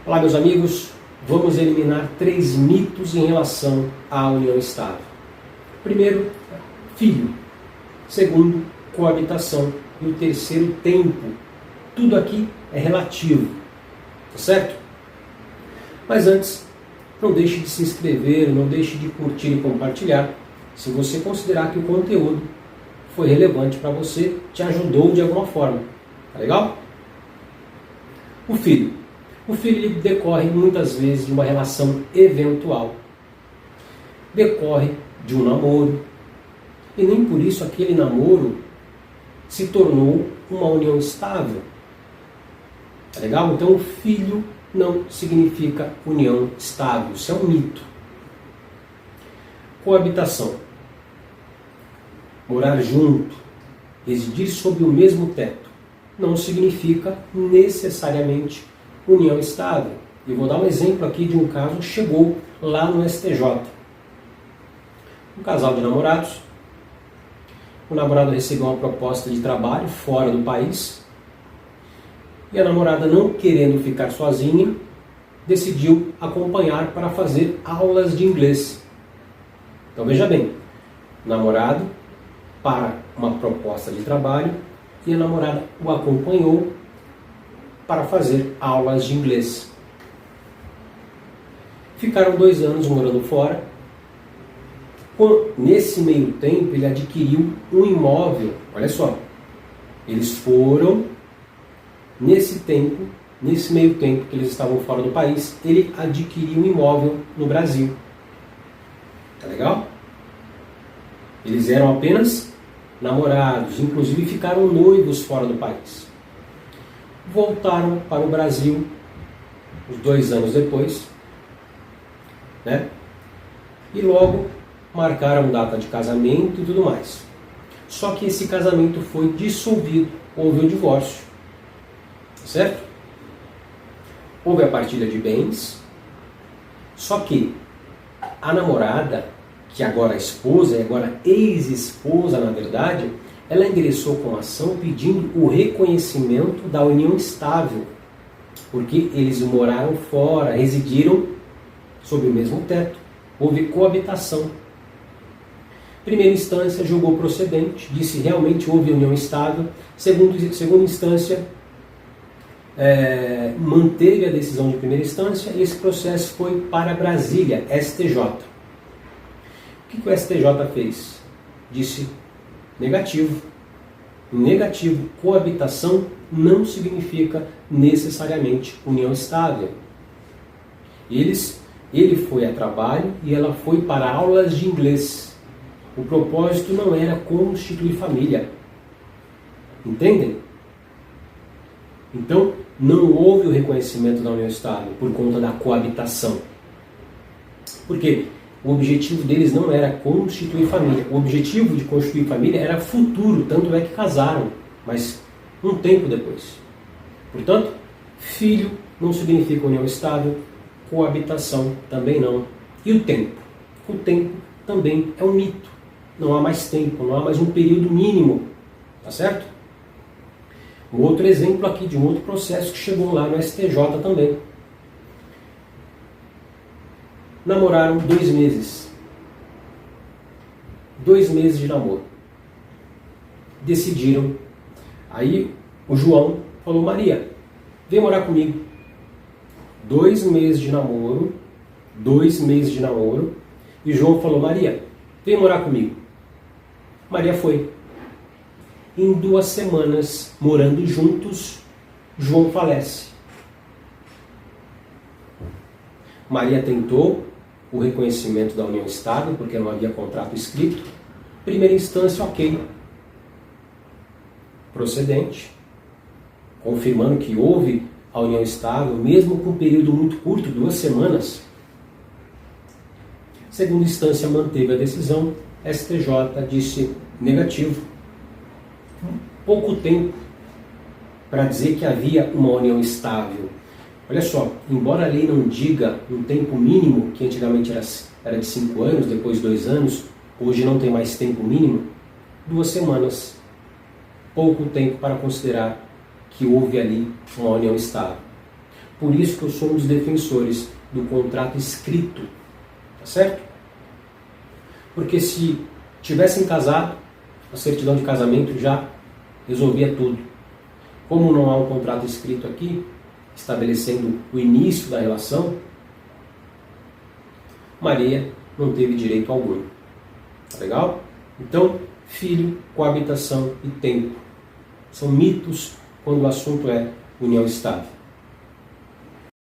Olá, meus amigos, vamos eliminar 3 mitos em relação à união estável. Primeiro, filho. Segundo, coabitação. E o terceiro, tempo. Tudo aqui é relativo, tá certo? Mas antes, não deixe de se inscrever, não deixe de curtir e compartilhar, se você considerar que o conteúdo foi relevante para você, te ajudou de alguma forma. Tá legal? O filho. O filho ele decorre muitas vezes de uma relação eventual. Decorre de um namoro. E nem por isso aquele namoro se tornou uma união estável. Tá legal? Então, o filho não significa união estável. Isso é um mito. Coabitação. Morar junto, residir sob o mesmo teto, não significa necessariamente união estável. Eu vou dar um exemplo aqui de um caso que chegou lá no STJ. Um casal de namorados. O namorado recebeu uma proposta de trabalho fora do país e a namorada, não querendo ficar sozinha, decidiu acompanhar para fazer aulas de inglês. Então veja bem, namorado para uma proposta de trabalho e a namorada o acompanhou para fazer aulas de inglês. Ficaram 2 anos morando fora. Nesse meio tempo, ele adquiriu um imóvel. Olha só, eles foram, nesse meio tempo que eles estavam fora do país, ele adquiriu um imóvel no Brasil. Tá legal? Eles eram apenas namorados, inclusive ficaram noivos fora do país. Voltaram para o Brasil, uns 2 anos depois, né? E logo marcaram data de casamento e tudo mais. Só que esse casamento foi dissolvido, houve o divórcio, certo? Houve a partilha de bens, só que a namorada, que agora é esposa, e agora ex-esposa na verdade, ela ingressou com ação pedindo o reconhecimento da união estável, porque eles moraram fora, residiram sob o mesmo teto, houve coabitação. Primeira instância julgou procedente, disse realmente houve união estável. Segunda instância manteve a decisão de primeira instância e esse processo foi para Brasília, STJ. O que o STJ fez? Disse negativo. Negativo, coabitação não significa necessariamente união estável. Ele foi a trabalho e ela foi para aulas de inglês. O propósito não era constituir família. Entendem? Então, não houve o reconhecimento da união estável por conta da coabitação. Por quê? O objetivo deles não era constituir família. O objetivo de constituir família era futuro, tanto é que casaram, mas um tempo depois. Portanto, filho não significa união estável, coabitação também não. E o tempo? O tempo também é um mito. Não há mais tempo, não há mais um período mínimo. Tá certo? Um outro exemplo aqui de um outro processo que chegou lá no STJ também. Namoraram 2 meses. 2 meses de namoro. Decidiram. Aí o João falou: Maria, vem morar comigo. 2 meses de namoro. 2 meses de namoro. E João falou: Maria, vem morar comigo. Maria foi. Em 2 semanas, morando juntos, João falece. Maria tentou o reconhecimento da união estável, porque não havia contrato escrito. Primeira instância, ok. Procedente. Confirmando que houve a união estável, mesmo com um período muito curto, 2 semanas. Segunda instância, manteve a decisão. STJ disse negativo. Pouco tempo para dizer que havia uma união estável. Olha só, embora a lei não diga um tempo mínimo, que antigamente era de 5 anos, depois 2 anos, hoje não tem mais tempo mínimo, 2 semanas. Pouco tempo para considerar que houve ali uma união estável. Por isso que eu sou um dos defensores do contrato escrito, tá certo? Porque se tivessem casado, a certidão de casamento já resolvia tudo. Como não há um contrato escrito aqui, estabelecendo o início da relação, Maria não teve direito algum. Tá legal? Então, filho, coabitação e tempo são mitos quando o assunto é união estável.